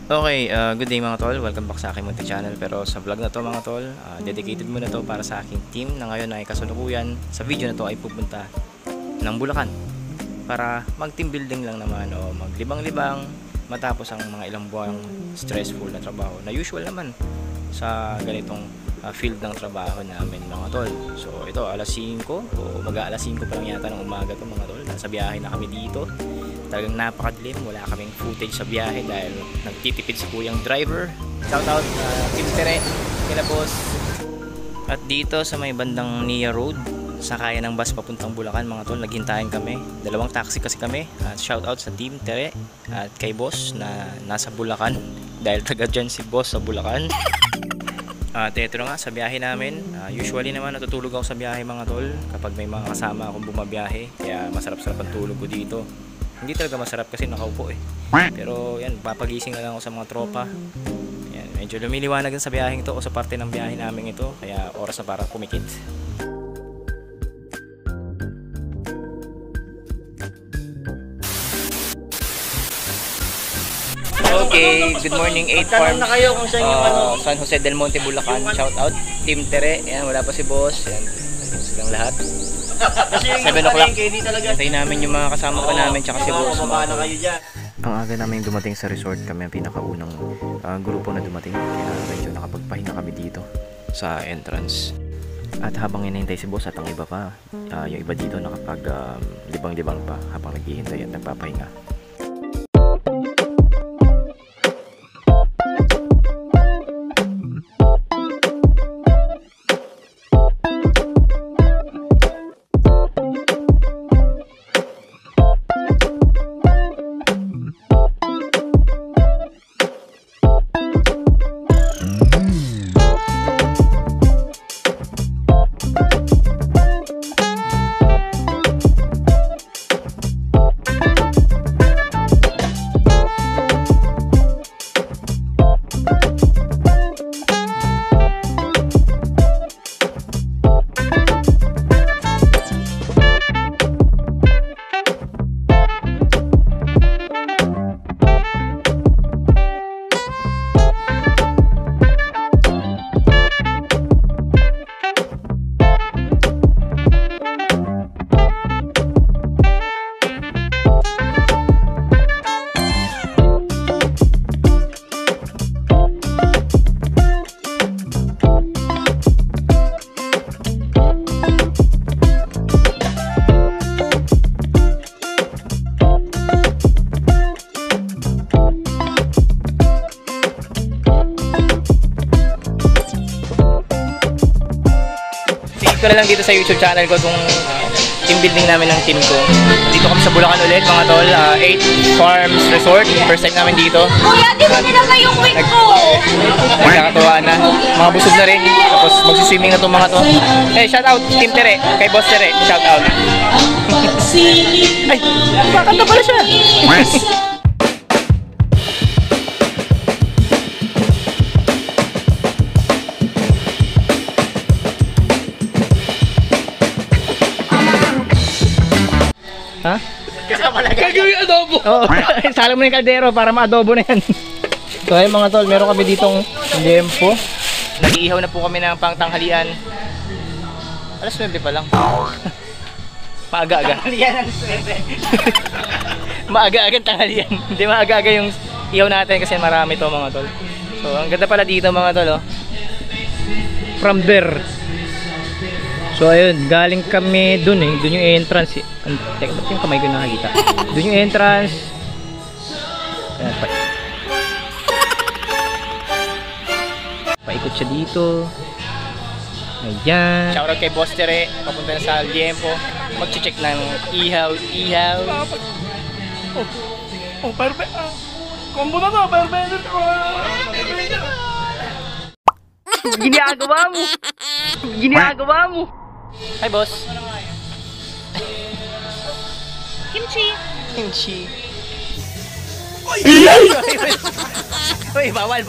Okay, good day mga tol. Welcome back sa aking munting channel. Pero sa vlog na to mga tol, dedicated muna to para sa aking team na ngayon ay kasalukuyan. Sa video na to ay pupunta ng Bulacan para mag team building lang naman o maglibang-libang matapos ang mga ilang buwang stressful na trabaho na usual naman sa ganitong field ng trabaho namin mga tol. So ito alas 5 o mag-aalas 5 pa lang yata ng umaga to mga tol. Nasa biyahe na kami dito. Talagang napakadilim, wala kaming footage sa biyahe dahil nagtitipid si kuyang driver. Shout out Team Tere, kila boss. At dito sa may bandang Nia Road, sakaya ng bus papuntang Bulacan mga tol, naghintayin kami. Dalawang taxi kasi kami. At shout out sa Team Tere at kay boss na nasa Bulacan dahil taga dyan si boss sa Bulacan. At ito nga sa biyahe namin, usually naman natutulog ako sa biyahe mga tol kapag may mga kasama akong bumabiyahe, kaya masarap-sarap ang tulog ko dito. Hindi talaga masarap kasi nakaupo eh. Pero yan, papagising na lang ako sa mga tropa. Yan, medyo lumiliwanag din sa biyaheng ito o sa parte ng biyahe namin ito, kaya oras na para pumikit. Okay, good morning 8 Farms. Na kayo kung saan yung San Jose del Monte, Bulacan. Shout out Team Tere. Yan, wala pa si boss. Yan, silang lahat. Kasi 7 o'clock. hindi talaga. Hintayin namin yung mga kasama pa namin tsaka si boss. Paano kayo dyan? Ang aga namin dumating sa resort, kami ang pinakaunang grupo na dumating. Kaya medyo nakapagpahinga kami dito sa entrance. At habang hinihintay si boss at ang iba pa, yung iba dito nakapag libang-libang pa habang naghihintay at nagpapahinga. Ko na lang dito sa YouTube channel ko kung team building namin ng team ko. Dito kami sa Bulacan ulit mga tol, 8 Farms Resort. First time namin dito. Kuya, di mo nilagay yung wig ko! Nagkakatuwa na. Mga busog na rin. Tapos magsiswimming na itong mga to. Eh, shout out Team Tere. Kay Boss Tere. Shout out. Ay, kakanta pala siya. Ha? Gagawin adobo! Oo, sala mo na yung kaldero para ma-adobo na yan. So ayun mga tol, meron kami ditong lempo. Nag-iihaw na po kami ng pangtanghalian. Alas 9 pa lang. Maaga-aga. Tanghalian ang swerte. Maaga-aga ang tanghalian. Hindi maaga-aga yung ihaw natin kasi marami to mga tol. So ang ganda pala dito mga tol, oh. From there. So ayun, galing kami dun eh. Dun yung entrance eh. Teka, ba't yung kamay ko nakakita? Dun yung entrance. Ayan, paikot siya dito. Ayan. Shoutout kay Boss Tere. Papunta na sa Liempo. Mag-check ng ihaw. Oh, perfect. Combo na to, perfect. Ginagawa mo. Ginagawa mo. Hi boss. Kimchi! Kimchi. Uy, bawal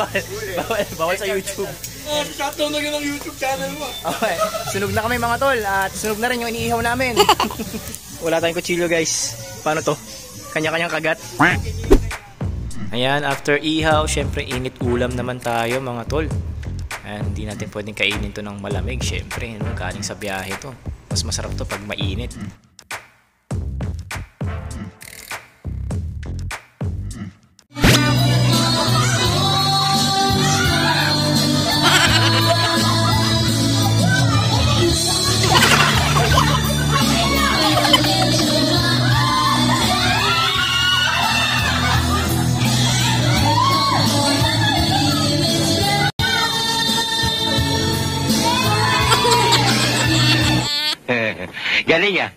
sa YouTube. Shutdown na yun ang YouTube channel mo. Okay, sunog na kami mga tol at sunog na rin yung iniihaw namin. Wala tayong kutsilyo guys. Paano to? Kanya-kanyang kagat. Ayan, after ihaw, syempre init ulam naman tayo mga tol. Ayan, hindi natin pwedeng kainin to ng malamig. Syempre, no, galing sa biyahe to. Mas masarap to pag mainit. Galing ya.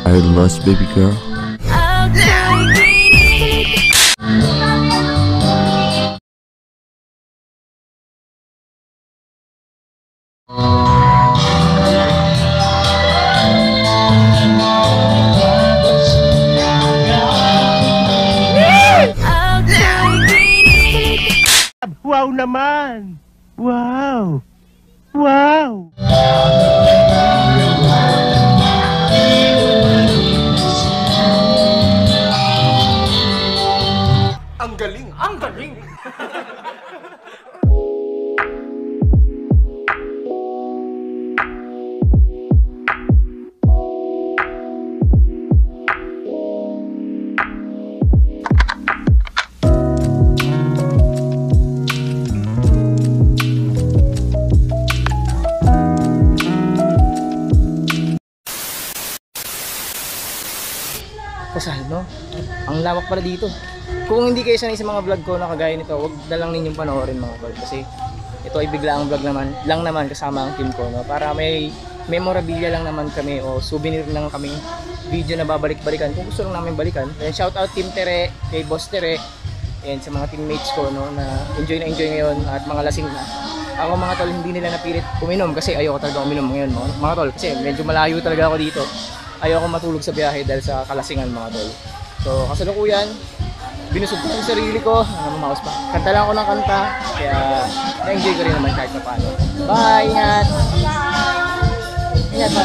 Are you lost, baby girl? Wow naman! Wow! Wow! Ang galing! Ang galing! Kasal, no? Ang lawak pala dito. Kung hindi kayo sanay sa mga vlog ko na kagaya nito, wag na lang ninyong panoorin mga tol. Kasi ito ay biglaang vlog naman kasama ang team ko, no? Para may memorabilia lang naman kami o souvenir lang kami video na babalik-balikan kung gusto lang namin balikan. And shout out Team Tere, kay Boss Tere, and sa mga teammates ko, no, na enjoy ngayon at mga lasing na. Ako mga tol, hindi nila napilit uminom kasi ayoko talaga uminom ngayon, mga tol, kasi medyo malayo talaga ako dito. Ayoko matulog sa biyahe dahil sa kalasingan mga tol. So kasalukuyan, binusog ko yung sarili ko, maus pa. Kanta lang ako ng kanta, kaya na-enjoy ko rin naman kahit na paano. Bye! Ingat! Ingat ba?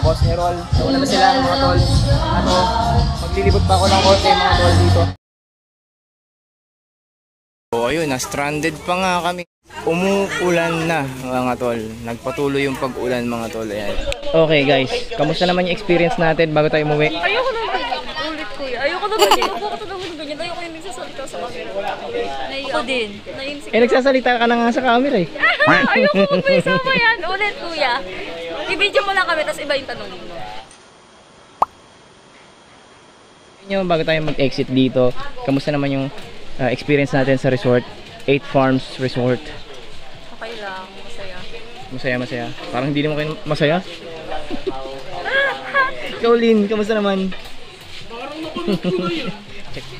Boss ni Roll, nauna na sila mga tol. Maglilibot pa ako ng konti mga tol dito. So ayun, na-stranded pa nga kami. Umuulan na mga tol. Nagpatuloy yung pag-ulan mga tol. Ayan. Okay guys, kamusta naman yung experience natin bago tayo umuwi? Ayoko na ulit kuya. Ayoko na ganyan. Ayoko na ganyan. Ayoko yung nagsasalita sa camera. Ako din. Nagsasalita ka na nga sa camera eh. Ayoko magpaisama yan. Ulit kuya. I-video mo lang kami tapos iba yung tanongin mo. Bago tayo mag-exit dito, kamusta naman yung experience natin sa resort? 8 Farms Resort. Okay lang. Masaya. Masaya. Parang hindi naman kayo masaya. Ikaw Lin, kamusta naman?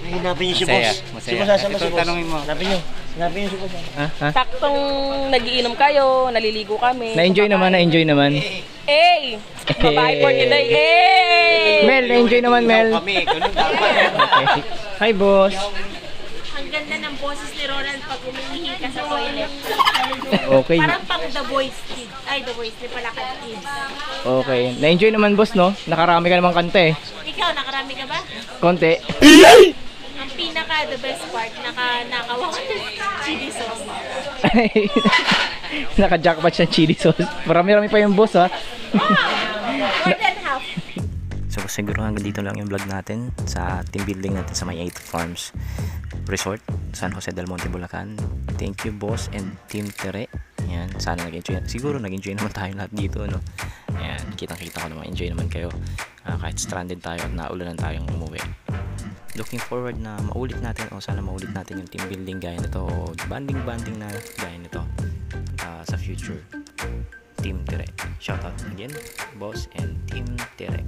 Hanapin niyo si boss. Masaya. Si boss, asama si boss. Tanungin mo. Hanapin niyo si boss. Saktong nagiinom kayo, naliligo kami. Na-enjoy naman. Eh! Babae for today. Eh! Mel, na-enjoy naman Mel. Kami, ganun Okay. Hi boss. Ang ganda ng boses ni Ronald pag umiihi ka sa toilet. Okay. Parang pang The Voice Kids. Ay, The Voice. Di pala ka Kids. Okay. Na-enjoy naman boss, no? Nakarami ka naman kanta eh. Ikaw, nakarami ka ba? Konti. Ang pinaka the best part, nakawa ka ng chili sauce. Naka-jackpot siya chili sauce. Marami-rami pa yung boss ha. More than half. So siguro hanggang dito lang yung vlog natin sa team building natin sa may 8 Farms Resort, San Jose del Monte, Bulacan. Thank you boss and Team Tere. Ayan, sana nag-enjoy. Siguro nag-enjoy naman tayo lahat dito, no? Ayan, kitang-kita ko naman, enjoy naman kayo. Kahit stranded tayo at naulanan tayong umuwi. Looking forward na maulit natin o sana maulit natin yung team building gaya nito o banding na gaya nito sa future. Team Tere. Shout out again, boss and Team Tere.